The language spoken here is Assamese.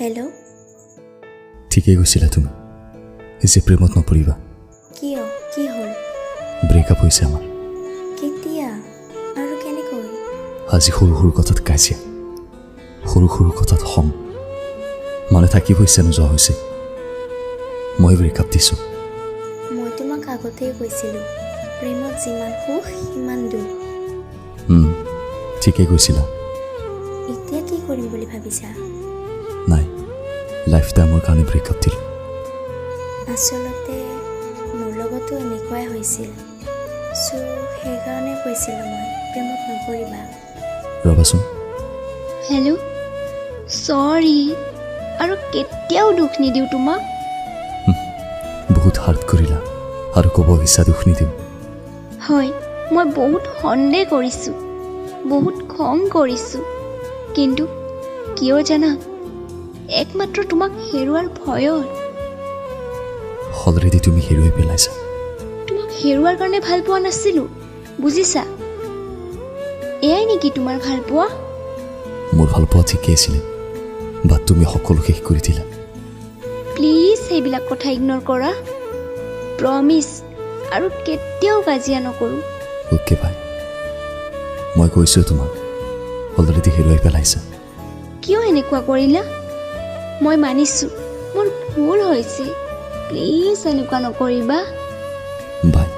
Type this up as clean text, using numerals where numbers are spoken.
হেল্ল' ঠিকেই কৈছিলা তুমি যে প্ৰেমত নপৰিবা কিয় কি হ'ল ব্ৰেকআপ হৈছে আমাৰ কেতিয়া আৰু কেনেকৈ আজি সৰু সৰু কথাত কাজিয়া সৰু সৰু কথাত খং মানে থাকিব ইচ্ছা নোযোৱা হৈছে মই ব্ৰেকআপ দিছোঁ মই তোমাক আগতেই কৈছিলোঁ প্ৰেমত যিমান সুখ সিমান দুখ ঠিকেই কৈছিলা এতিয়া কি কৰিম বুলি ভাবিছা নাই লাইফ টাইমৰ কাৰণে ব্ৰেকআপ দিলোঁ আচলতে মোৰ লগতো এনেকুৱাই হৈছিল চ' সেইকাৰণে কৈছিলোঁ মই প্ৰেমত নপৰিবা ৰ'বাচোন হেল্ল' চৰি আৰু কেতিয়াও দুখ নিদিওঁ তোমাক বহুত হাৰ্ট কৰিলা আৰু ক'ব ইচ্ছা দুখ নিদিওঁ হয় মই বহুত সন্দেহ কৰিছোঁ বহুত খং কৰিছোঁ কিন্তু কিয় জানা একমাত্ৰ তোমাক হেৰুৱাৰ ভয়ত অলৰেডি তুমি হেৰুৱাই পেলাইছা তোমাক হেৰুৱাৰ কাৰণে ভাল পোৱা নাছিলোঁ বুজিছা এয়াই নেকি তোমাৰ ভাল পোৱা মোৰ ভাল পোৱা ঠিকেই আছিলে বা তুমি সকলো শেষ কৰি দিলা প্লিজ সেইবিলাক কথা ইগন'ৰ কৰা প্ৰমিছ আৰু কেতিয়াও কাজিয়া নকৰোঁ অ'কে ভাই মই কৈছোঁ তোমাক অলৰেডি হেৰুৱাই পেলাইছা কিয় এনেকুৱা কৰিলা মই মানিছোঁ মোৰ ভুল হৈছে প্লিজ এনেকুৱা নকৰিবা বাই